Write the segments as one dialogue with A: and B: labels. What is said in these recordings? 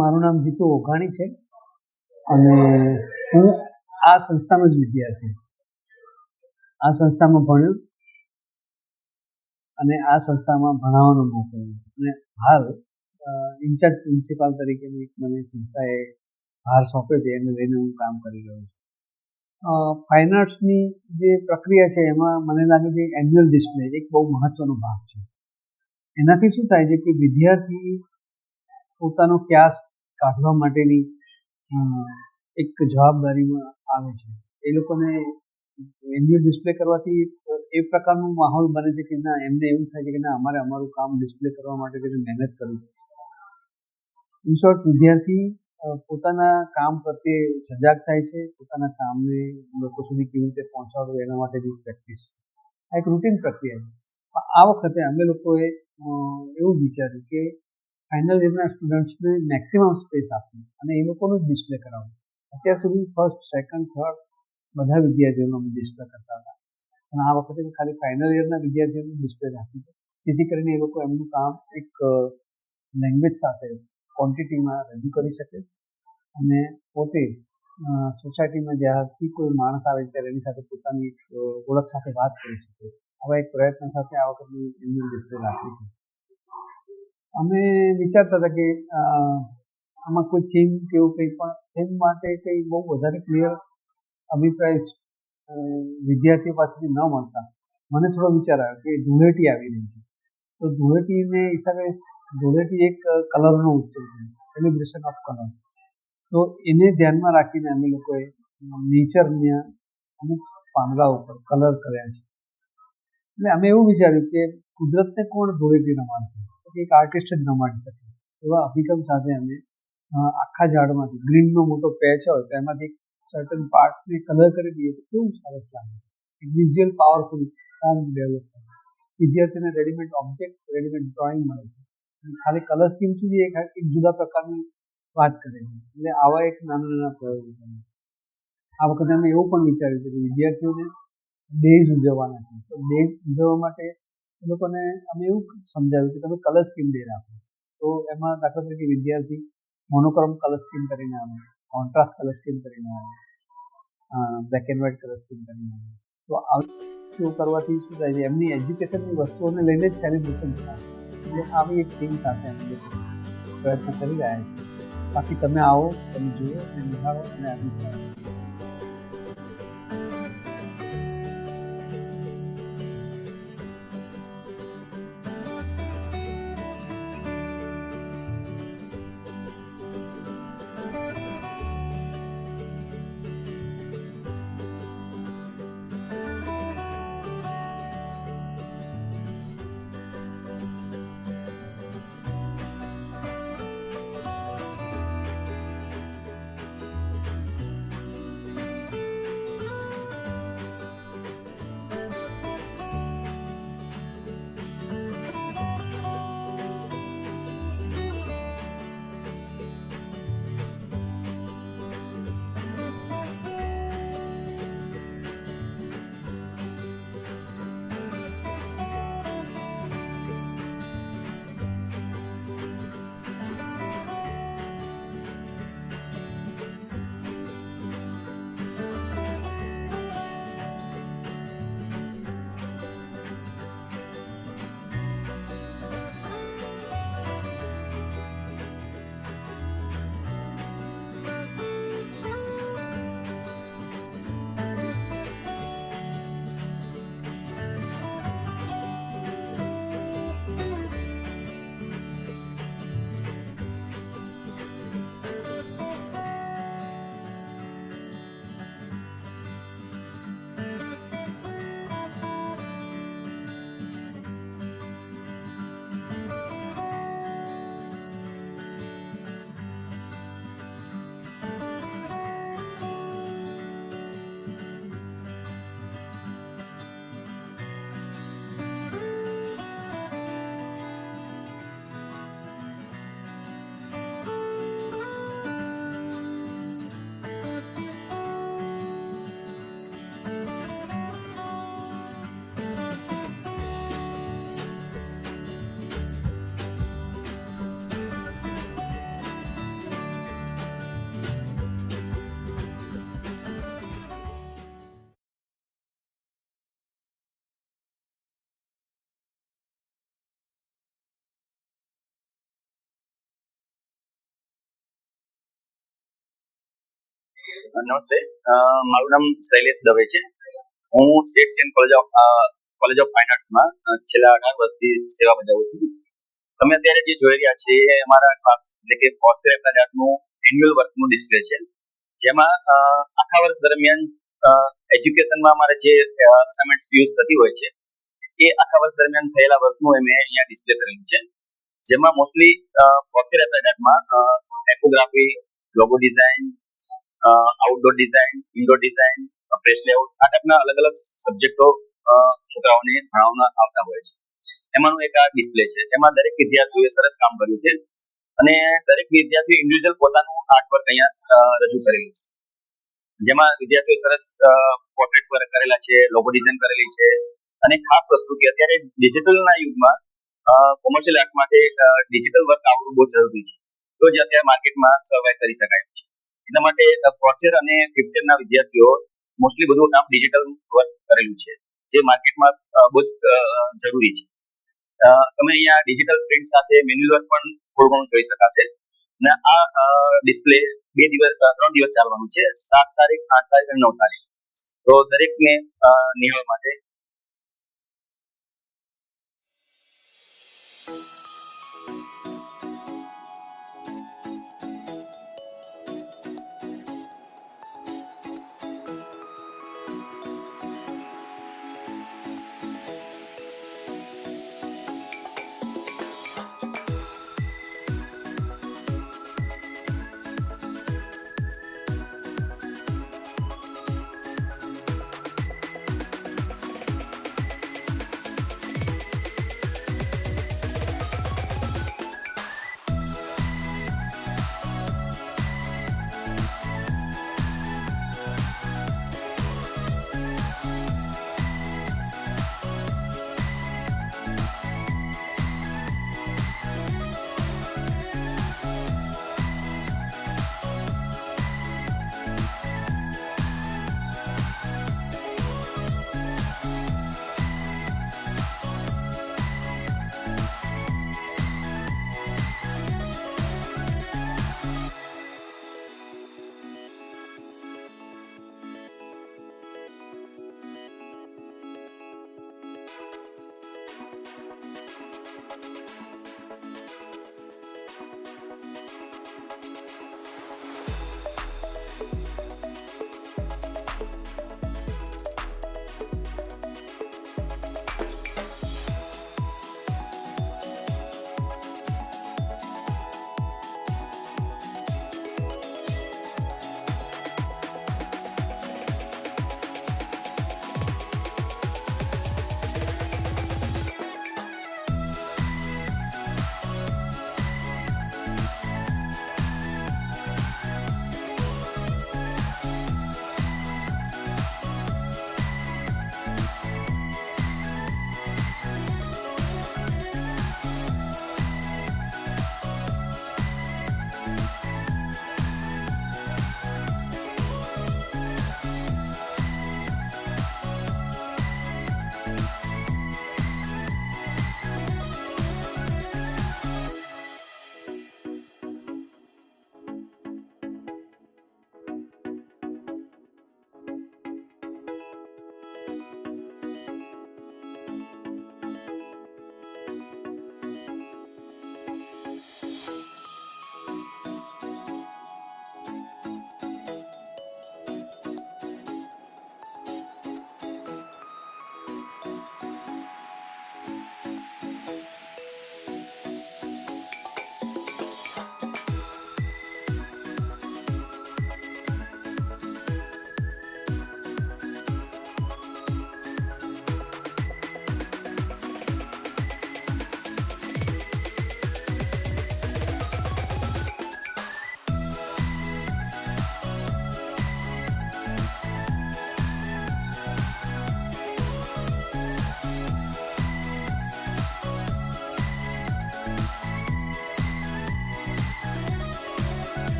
A: મારું નામ જીતુ ઓઘાણી છે અને હું આ સંસ્થાનો જ વિદ્યાર્થી, આ સંસ્થામાં ભણ્યો અને આ સંસ્થામાં ભણાવવાનો મોકો અને હાલ ઇન્ચાર્જ પ્રિન્સિપાલ તરીકે મને સંસ્થાએ ભાર સોંપ્યો છે, એને લઈને હું કામ કરી રહ્યો છું. ફાઇન આર્ટ્સની જે પ્રક્રિયા છે એમાં મને લાગે છે એન્યુઅલ ડિસ્પ્લે એક બહુ મહત્વનો ભાગ છે. એનાથી શું થાય છે કે વિદ્યાર્થી પોતાનો ક્યાસ કાઢવા માટેની એક જવાબદારીમાં આવે છે. એ લોકોને એન્યુઅલ ડિસ્પ્લે કરવાથી એ પ્રકારનો માહોલ બને છે કે ના, એમને એવું થાય છે કે ના, અમારે અમારું કામ ડિસ્પ્લે કરવા માટે મહેનત કરવી પડશે. ઇન શોર્ટ, વિદ્યાર્થી પોતાના કામ પ્રત્યે સજાગ થાય છે, પોતાના કામને લોકો સુધી કેવી રીતે પહોંચાડવું એના માટેની પ્રેક્ટિસ. આ એક રૂટીન પ્રક્રિયા છે. આ વખતે અમે લોકોએ એવું વિચાર્યું કે ફાઇનલ યરના સ્ટુડન્ટ્સને મેક્સિમમ સ્પેસ આપવું અને એ લોકોનું જ ડિસ્પ્લે કરાવવું. અત્યાર સુધી ફર્સ્ટ, સેકન્ડ, થર્ડ બધા વિદ્યાર્થીઓનું અમે ડિસ્પ્લે કરતા હતા, અને આ વખતે ખાલી ફાઇનલ યરના વિદ્યાર્થીઓનું ડિસ્પ્લે રાખ્યું છે, જેથી કરીને એ લોકો એમનું કામ એક લેંગ્વેજ સાથે ક્વોન્ટિટીમાં રજૂ કરી શકે અને પોતે સોસાયટીમાં જ્યારથી કોઈ માણસ આવે ત્યારે એની સાથે પોતાની ઓળખ સાથે વાત કરી શકે. આવા એક પ્રયત્ન સાથે આ વખતની એન્યુઅલ ડિસ્પ્લે રાખી છે. અમે વિચારતા હતા કે આમાં કોઈ થીમ કે એવું કંઈ, પણ થીમ માટે કંઈ બહુ વધારે ક્લિયર અભિપ્રાય વિદ્યાર્થીઓ પાસેથી ન મળતા મને થોડો વિચાર આવ્યો કે ધૂળેટી આવી રહી છે, તો ધૂળેટીને હિસાબે ધૂળેટી એક કલરનો ઉત્સવ છે, સેલિબ્રેશન ઓફ કલર. તો એને ધ્યાનમાં રાખીને અમે લોકોએ નેચરના અમુક પાંદડા ઉપર કલર કર્યા છે. એટલે અમે એવું વિચાર્યું કે કુદરતને કોણ ધૂળેટી રમાડશે, એક આર્ટિસ્ટ જ રમાડી શકે. એવા અભિગમ સાથે અમે આખા ઝાડમાંથી ગ્રીનનો મોટો પેચ હોય તો એમાંથી સર્ટન પાર્ટને કલર કરી દઈએ તો કેવું સરસ લાગે. એક વિઝ્યુઅલ પાવરફુલ ફોર્મ ડેવલપ થાય. વિદ્યાર્થીને રેડીમેડ ઓબ્જેક્ટ, રેડીમેડ ડ્રોઈંગ મળે છે, ખાલી કલર સ્કીમ સુધી એક જુદા પ્રકારની વાત કરે છે. એટલે આવા એક નાના નાના પ્રયોગો કરે. આ વખતે અમે એવું પણ વિચાર્યું છે કે વિદ્યાર્થીઓને ડેઝ ઉજવવાના છે, તો ડેઝ ઉજવવા માટે એ લોકોને અમે એવું સમજાવ્યું કે તમે કલર સ્કીમ ડે રાખો. તો એમાં દાખલા તરીકે વિદ્યાર્થી મોનોક્રોમ કલર સ્કીમ કરીને આવે, કોન્ટ્રાસ્ટ કલર સ્કીમ કરીને આવે, black and white colour scheme કરીને આવે. તો આવું કરવાથી શું થાય છે, એમની એજ્યુકેશનની વસ્તુઓને લઈને જ સેલિબ્રેશન થાય. એટલે આવી એક થીમ સાથે અમે પ્રયત્ન કરી રહ્યા છીએ. બાકી તમે આવો, તમે જુઓ અને નિહાળો અને અભિપ્રાય.
B: નમસ્તે. મારું નામ શૈલેષ દવે છે. હું Sheth CN college of fine આર્ટ્સમાં છેલ્લા 18 વર્ષથી સેવા બજાવું છું. તમે અત્યારે જે જોઈ રહ્યા છે એ અમારા ક્લાસ એટલે કે ફોર્થ યર એપ્લાયનું એન્યુઅલ વર્કનું ડિસ્પ્લે છે, જેમાં આખા વર્ષ દરમિયાન એજ્યુકેશનમાં અમારે જે અસાઇનમેન્ટ્સ યુઝ થતી હોય છે એ આખા વર્ષ દરમિયાન થયેલા વર્કનું મેં અહીંયા ડિસ્પ્લે કરેલું છે, જેમાં મોસ્ટલી ફોર્થ યર એપ્લાયમાં typography, logo design, outdoor design, indoor design, press layout આ ટાઈપના અલગ અલગ સબ્જેક્ટો છોકરાઓને ભણાવવામાં આવતા હોય છે. એમાંનું એક આ ડિસ્પ્લે છે, જેમાં દરેક વિદ્યાર્થીઓએ સરસ કામ કર્યું છે અને દરેક વિદ્યાર્થીઓ ઇન્ડિવિજ્યુઅલ પોતાનું આર્ટ વર્ક અહીંયા રજૂ કરેલું છે, જેમાં વિદ્યાર્થીઓ સરસ પોર્ટ્રેટ વર્ક કરેલા છે, લોગો ડિઝાઇન કરેલી છે અને ખાસ વસ્તુ કે અત્યારે ડિજિટલના યુગમાં કોમર્શિયલ આર્ટ માટે ડિજિટલ વર્ક આવડવું બહુ જરૂરી છે, તો જ અત્યારે માર્કેટમાં સર્વાઈવ કરી શકાય છે. એટલા માટે ફોર્થ યર અને ફિફ્થ યરના વિદ્યાર્થીઓ મોસ્ટલી બધું કામ ડિજિટલ વર્ક કરેલું છે, જે માર્કેટમાં બહુ જરૂરી છે. તમે અહીંયા ડિજિટલ પ્રિન્ટ સાથે મેન્યુઅલ વર્ક પણ થોડું ઘણું જોઈ શકાશે. અને આ ડિસ્પ્લે 3 દિવસ ચાલવાનું છે, 7 તારીખ, 8 તારીખ અને 9 તારીખ. તો દરેકને નિહાળવા માટે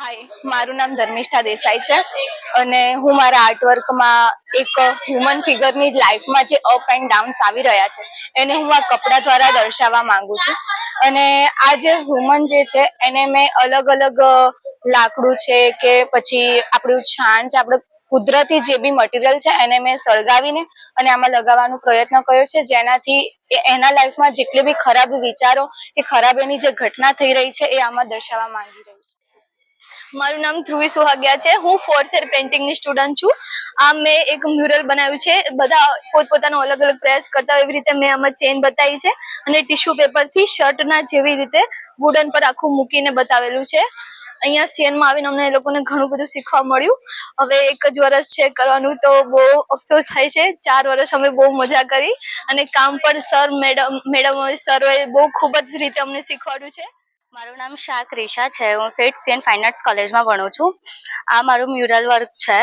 C: હાય, મારું નામ ધર્મિષ્ઠા દેસાઈ છે અને હું મારા આર્ટવર્કમાં એક હ્યુમન ફિગરની લાઈફમાં જે અપ એન્ડ ડાઉન્સ આવી રહ્યા છે એને હું આ કપડાં દ્વારા દર્શાવવા માંગુ છું. અને આ જે હ્યુમન જે છે એને મેં અલગ અલગ લાકડું છે કે પછી આપણું છાણ છે, આપણે કુદરતી જે બી મટીરિયલ છે એને મેં સળગાવીને અને આમાં લગાવવાનો પ્રયત્ન કર્યો છે, જેનાથી એના લાઈફમાં જેટલી બી ખરાબ વિચારો કે ખરાબ એની જે ઘટના થઈ રહી છે એ આમાં દર્શાવવા માંગી રહી છું. મારું નામ ધ્રુવી સુહાગિયા છે. હું 4th યર પેઇન્ટિંગની સ્ટુડન્ટ છું. આ મેં એક મ્યુરલ બનાવ્યું છે. બધા પોતપોતાનો અલગ અલગ પ્રયાસ કરતા હોય એવી રીતે મેં આમાં ચેન બતાવી છે અને ટીશ્યુ પેપરથી શર્ટના જેવી રીતે વુડન પર આખું મૂકીને બતાવેલું છે. અહીંયા સીએનમાં આવીને અમને એ લોકોને ઘણું બધું શીખવા મળ્યું. હવે 1 જ વર્ષ છે કરવાનું, તો બહુ અફસોસ થાય છે. 4 વર્ષ અમે બહુ મજા કરી અને કામ પર સરોએ બહુ ખૂબ જ રીતે અમને શીખવાડ્યું છે. મારું નામ શાહ ક્રિશા છે. હું સેટ સીએન ફાઇન આર્ટ્સ કોલેજમાં ભણું છું. આ મારું મ્યુરલ વર્ક છે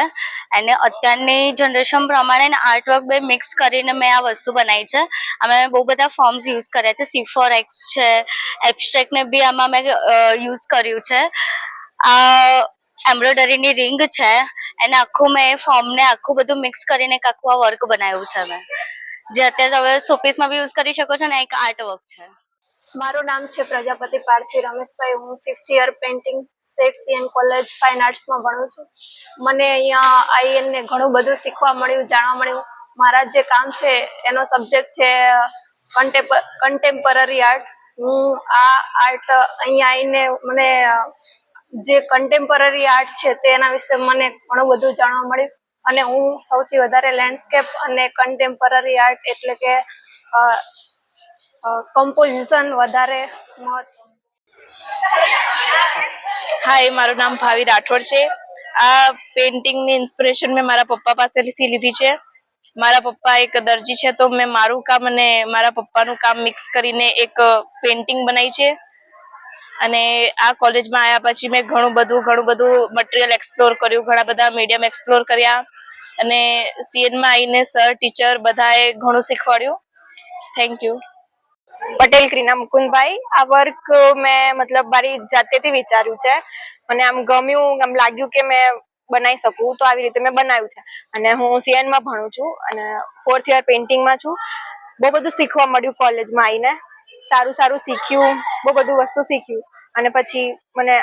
C: અને અત્યારની જનરેશન પ્રમાણે આર્ટ વર્ક બે મિક્સ કરીને મેં આ વસ્તુ બનાવી છે. આમાં મેં બહુ બધા ફોર્મ્સ યુઝ કર્યા છે. C4X છે, એબ્સ્ટ્રેક્ટને બી આમાં મેં યુઝ કર્યું છે. આ એમ્બ્રોઇડરીની રિંગ છે, એને આખું મેં ફોર્મને આખું બધું મિક્સ કરીને એક આખું આ વર્ક બનાવ્યું છે મેં, જે અત્યારે તમે શોપીસમાં બી યુઝ કરી શકો છો ને એક આર્ટ વર્ક છે.
D: મારું નામ છે પ્રજાપતિ પાર્થિવ રમેશભાઈ. હું 5th year painting Sheth CN college fine આર્ટ્સમાં ભણું છું. મને અહીંયા આવીને ઘણું બધું શીખવા મળ્યું, જાણવા મળ્યું. મારા જે કામ છે એનો સબ્જેક્ટ છે કન્ટેમ્પરરી આર્ટ. હું આ આર્ટ અહીંયા આવીને મને જે કન્ટેમ્પરરી આર્ટ છે તેના વિશે મને ઘણું બધું જાણવા મળ્યું અને હું સૌથી વધારે લેન્ડસ્કેપ અને કન્ટેમ્પરરી આર્ટ એટલે કે કમ્પોઝિશન વધારે મહત્વ.
C: હાય, મારું નામ ભાવી રાઠોડ છે. આ પેઇન્ટિંગની ઇન્સ્પિરેશન મેં મારા પપ્પા પાસેથી લીધી છે. મારા પપ્પા એક દરજી છે, તો મેં મારું કામ અને મારા પપ્પાનું કામ મિક્સ કરીને એક પેઇન્ટિંગ બનાવી છે. અને આ કોલેજમાં આવ્યા પછી મેં ઘણું બધું મટીરિયલ એક્સપ્લોર કર્યું, ઘણા બધા મીડિયમ એક્સપ્લોર કર્યા અને સીએનમાં આવીને સર ટીચર બધાએ ઘણું શીખવાડ્યું. Thank you.
D: પટેલ ક્રીના મુકુંદભાઈ. આ વર્ક મેં મારી જાતેથી વિચાર્યું છે. મને આમ ગમ્યું, આમ લાગ્યું કે મેં બનાવી શકું, તો આવી રીતે મેં બનાવ્યું છે. અને હું સીએનમાં ભણું છું અને 4th યર પેઇન્ટિંગમાં છું. બહુ બધું શીખવા મળ્યું કોલેજમાં આવીને, સારું શીખ્યું, બહુ બધું વસ્તુ શીખ્યું અને પછી મને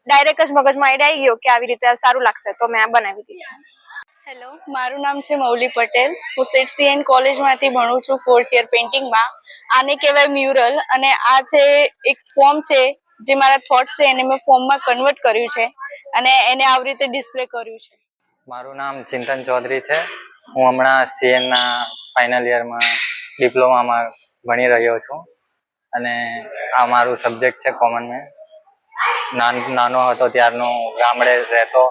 D: ડાયરેક્ટ જ મગજમાં આઈડિયા આવી ગયો કે આવી રીતે સારું લાગશે, તો મેં આ બનાવી દીધું.
C: હેલો, મારું નામ છે મૌલી પટેલ. હું સેટ સીએન કોલેજમાંથી ભણું છું 4th યર પેઇન્ટિંગમાં. આને કહેવાય મ્યુરલ અને આ છે એક ફોર્મ છે જે મારા થોટ્સ છે એને મેં ફોર્મમાં કન્વર્ટ કર્યું છે અને એને આવી રીતે ડિસ્પ્લે કર્યું છે.
E: મારું નામ ચિંતન ચૌધરી છે. હું હમણાં સીએનના ફાઇનલ યરમાં ડિપ્લોમામાં ભણી રહ્યો છું અને આ મારું સબ્જેક્ટ છે કોમન મેં. નાનો હતો ત્યારનું ગામડે રહેતો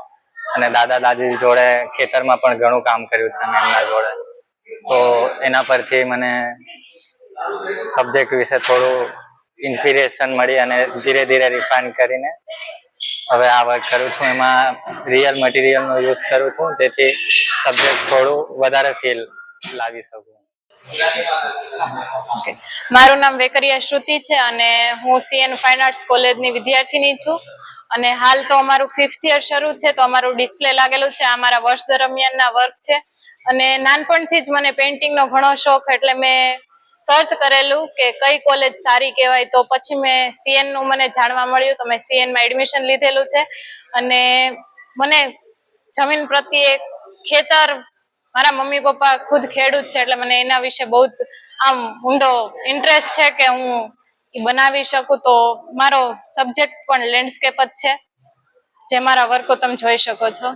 E: અને દાદા દાદી જોડે ખેતરમાં પણ ઘણું કામ કર્યું છે મેં એમના જોડે. તો એના પરથી મને સબ્જેક્ટ વિશે થોડું ઇન્સ્પિરેશન મળી અને ધીરે ધીરે રિફાઇન કરીને હવે આ વર્ક કરું છું. એમાં રિયલ મટીરિયલનો યુઝ કરું છું, જેથી સબ્જેક્ટ થોડું વધારે ફીલ લાવી શકું.
C: મારું નામ વેકરિયા શ્રુતિ છે અને હું સીએન ફાઇન આર્ટ્સ કોલેજની વિદ્યાર્થીની છું અને હાલ તો અમારું 5th યર શરૂ છે, તો અમારું ડિસ્પ્લે લાગેલું છે. આ મારા વર્ષ દરમિયાનના વર્ક છે અને નાનપણથી જ મને પેઇન્ટિંગનો ઘણો શોખ, એટલે મેં સર્ચ કરેલું કે કઈ કોલેજ સારી કહેવાય, તો પછી મેં સીએનનું મને જાણવા મળ્યું, તો મેં સીએનમાં એડમિશન લીધેલું છે. અને મને જમીન પ્રત્યે, ખેતર, મારા મમ્મી પપ્પા ખુદ ખેડૂત છે એટલે મને એના વિશે બહુ આમ ઊંડો ઇન્ટરેસ્ટ છે કે હું એ બનાવી શકું. તો મારો સબ્જેક્ટ પણ લેન્ડસ્કેપ જ છે, જે મારા વર્કો તમે જોઈ શકો છો.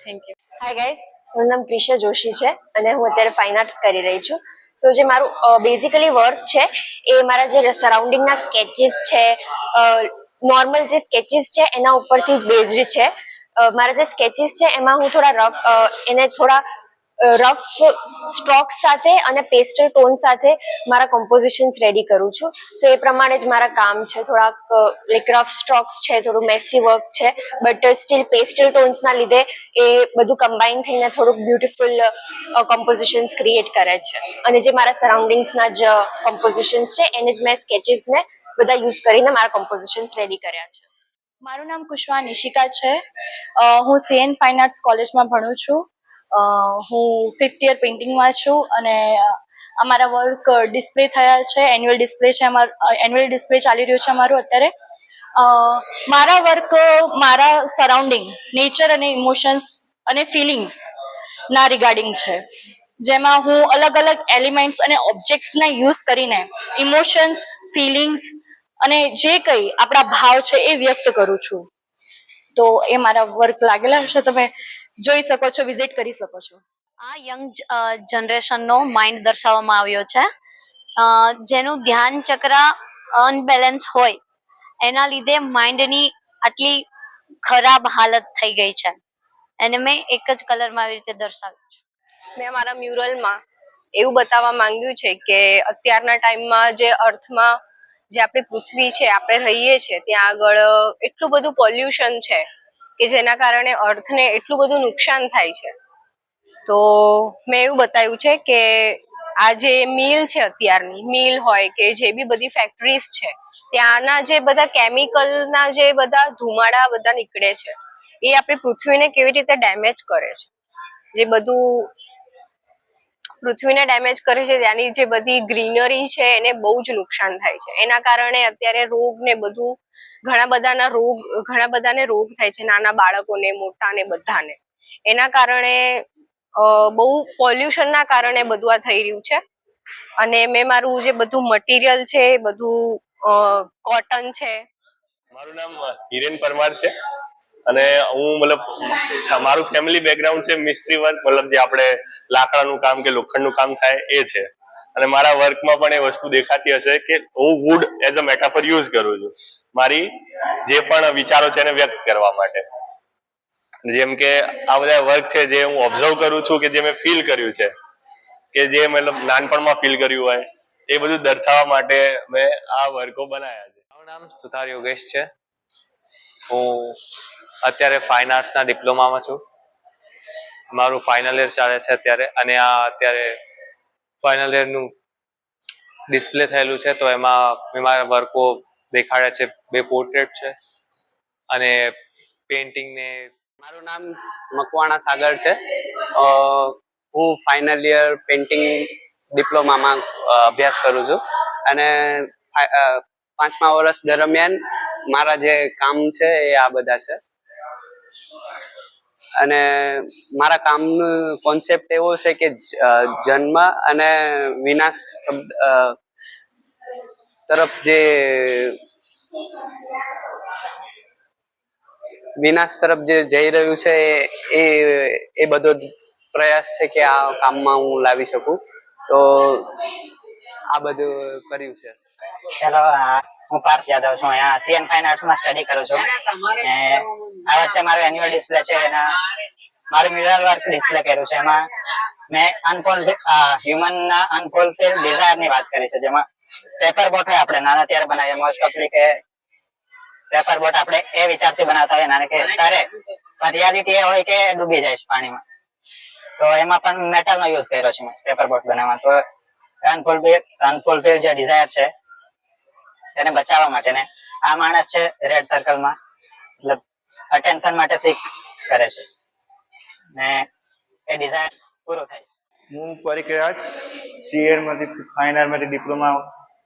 C: Thank you.
F: હાય ગાઈઝ, મારું નામ ક્રિશા જોશી છે અને હું અત્યારે ફાઇન આર્ટ્સ કરી રહી છું. સો જે મારું બેઝિકલી વર્ક છે એ મારા જે સરાઉન્ડિંગના સ્કેચીસ છે, નોર્મલ જે સ્કેચીસ છે એના ઉપરથી જ બેઝડ છે. મારા જે સ્કેચીસ છે એમાં હું થોડા રફ સ્ટ્રોક્સ સાથે અને પેસ્ટલ ટોન સાથે મારા કમ્પોઝિશન્સ રેડી કરું છું. સો એ પ્રમાણે જ મારા કામ છે. થોડાક લાઈક રફ સ્ટ્રોક્સ છે, થોડું મેસી વર્ક છે, બટ સ્ટીલ પેસ્ટલ ટોન્સના લીધે એ બધું કમ્બાઈન થઈને થોડુંક બ્યુટીફુલ કમ્પોઝિશન્સ ક્રિએટ કરે છે. અને જે મારા સરાઉન્ડિંગ્સના જ કમ્પોઝિશન્સ છે એને જ મેં સ્કેચીસને બધા યુઝ કરીને મારા કમ્પોઝિશન્સ રેડી કર્યા છે.
C: મારું નામ કુશવા નિશિકા છે. હું સીએન ફાઇન આર્ટ્સ કોલેજમાં ભણું છું. હું 5th યર પેઇન્ટિંગમાં છું અને અમારા વર્ક ડિસ્પ્લે થયા છે. એન્યુઅલ ડિસ્પ્લે છે, એન્યુઅલ ડિસ્પ્લે ચાલી રહ્યું છે અમારું અત્યારે. મારા વર્ક મારા સરાઉન્ડિંગ, નેચર અને ઇમોશન્સ અને ફિલિંગ્સ ના રિગાર્ડિંગ છે, જેમાં હું અલગ અલગ એલિમેન્ટ્સ અને ઓબ્જેક્ટ્સના યુઝ કરીને ઇમોશન્સ, ફિલિંગ્સ અને જે કંઈ આપણા ભાવ છે એ વ્યક્ત કરું છું. તો એ મારા વર્ક લાગેલા હશે, તમે જોઈ શકો છો, વિઝિટ કરી શકો છો.
G: આ યંગ જનરેશનનો માઇન્ડ દર્શાવવામાં આવ્યો છે, જેનું ધ્યાન ચક્ર અનબેલેન્સ હોય એના લીધે માઇન્ડની આટલી ખરાબ હાલત થઈ ગઈ છે. એને મેં એક જ કલરમાં આવી રીતે દર્શાવ્યું છે.
H: મેં મારા મ્યુરલમાં એવું બતાવવા માંગ્યું છે કે અત્યારના ટાઈમમાં જે અર્થમાં જે આપણી પૃથ્વી છે, આપણે રહીએ છીએ ત્યાં આગળ એટલું બધું પોલ્યુશન છે કે જેના કારણે અર્થને એટલું બધું નુકસાન થાય છે. તો મેં એવું બતાવ્યું છે કે આ જે મિલ છે, અત્યારની મિલ હોય કે જે બી બધી ફેક્ટરીઝ છે, ત્યાંના જે બધા કેમિકલના જે બધા ધુમાડા બધા નીકળે છે, એ આપણી પૃથ્વીને કેવી રીતે ડેમેજ કરે છે. જે બધું પૃથ્વીને ડેમેજ કરે છે, ત્યાંની જે બધી ગ્રીનરી છે એને બહુ જ નુકસાન થાય છે. એના કારણે અત્યારે રોગ ને બધું ઘણા બધાને રોગ થાય છે, નાના બાળકોને, મોટાને, બધાને. એના કારણે બહુ પોલ્યુશનના કારણે બધું આ થઈ રહ્યું છે. અને મેં મારું જે બધું મટીરિયલ છે એ બધું કોટન છે.
I: મારું નામ હિરેન પરમાર છે અને હું મતલબ મારું ફેમિલી બેકગ્રાઉન્ડ છે મિસ્ત્રી વર્ક, મતલબ જે આપણે લાકડાનું કામ કે લોખંડનું કામ થાય એ છે. અને મારા વર્કમાં પણ એ વસ્તુ દેખાતી હશે કે હું વુડ એઝ અ મેટાફર યુઝ કરું છું મારી જે પણ વિચારો છે એને વ્યક્ત કરવા માટે. જેમ કે આ બધા વર્ક છે જે હું ઓબ્ઝર્વ કરું છું કે જે મેં ફીલ કર્યું છે, કે જે મતલબ નાનપણમાં ફીલ કર્યું હોય એ બધું દર્શાવવા માટે મેં આ વર્કો બનાવ્યા છે.
J: મારું નામ સુથાર યોગેશ છે. હું અત્યારે ફાઇન આર્ટ્સના ડિપ્લોમામાં છું. મારું ફાઇનલ યર ચાલે છે અત્યારે, અને આ અત્યારે ફાઇનલ યરનું ડિસ્પ્લે થયેલું છે, તો એમાં મેં મારા વર્કો દેખાડ્યા છે. 2 પોર્ટ્રેટ છે અને પેઇન્ટિંગ ને.
K: મારું નામ મકવાણા સાગર છે. હું ફાઇનલ યર પેઇન્ટિંગ ડિપ્લોમામાં અભ્યાસ કરું છું અને 5મા વર્ષ દરમિયાન મારા જે કામ છે એ આ બધા છે. અને મારા કામનું કોન્સેપ્ટ એવો છે કે જન્મ અને વિનાશ તરફ જે જઈ રહ્યું છે એ બધો પ્રયાસ છે કે આ કામમાં હું લાવી શકું. તો આ બધું કર્યું છે.
L: હેલો, હું પાર્થ યાદવ છું. અહીંયા સીએન ફાઇન આર્ટ્સમાં સ્ટડી કરું છું. આ વખતે મારું એન્યુઅલ ડિસ્પ્લે છે, એના મારું મ્યુરલ વર્ક ડિસ્પ્લે કર્યું છે. એમાં મેં હ્યુમનના અનફુલફિલ્ડ ડિઝાયરની વાત કરી છે, જેમાં પેપર બોટ હોય, આપણે નાના ત્યારે બનાવીએ મોસ્ટ ઓફલી કે પેપર બોટ આપણે એ વિચારથી બનાવતા હોય નાના કે તારે, પણ રિયાલિટી એ હોય કે ડૂબી જાય છે પાણીમાં. તો એમાં પણ મેટલનો યુઝ કર્યો છે મેં પેપર બોટ બનાવવા. તો અનફુલફિલ્ડ જે ડિઝાયર છે એને બચાવવા માટે ને આ માણસ છે રેડ સર્કલમાં, મતલબ અટેન્શન માટે સીક કરે છે ને એ ડિઝાયર પૂરો થાય છે.
M: હું પરિકરાજ સીએન માંથી ફાઇન આર્ટમાંથી ડિપ્લોમા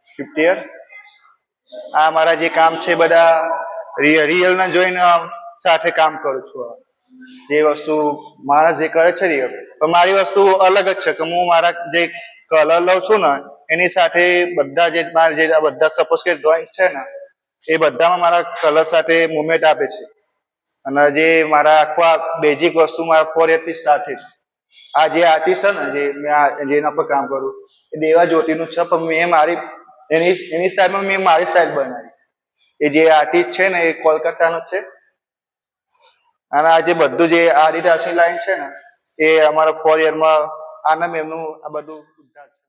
M: 5th યર. આ મારા જે કામ છે બધા રિયલના જોઈને સાથે કામ કરું છું. જે વસ્તુ માણસ જે કરે છે રિયલ, પણ મારી વસ્તુ અલગ જ છે કે હું મારા જે કલર લઉં છું ને એની સાથે બધા જે મારા જે બધા સપોઝ કે ડ્રોઈંગ છે ને એ બધામાં મારા કલર સાથે મુવમેન્ટ આપે છે. અને જે મારા આખા બેઝિક વસ્તુ મારા 4 યરથી સ્ટાર્ટ થઈ. આ જે આર્ટિસ્ટ છે ને જે મેં જેના પર કામ કરું એ દેવા જ્યોતિનું છે, પણ મેં મારી એની સ્ટાઇલમાં મેં મારી સ્ટાઇલ બનાવી. એ જે આર્ટિસ્ટ છે ને એ કોલકાતાનો છે. અને આ જે બધું જે આદિવાસી લાઈન છે ને એ અમારા 4 યરમાં આનંદ એમનું આ બધું ઉદ્ધાર છે.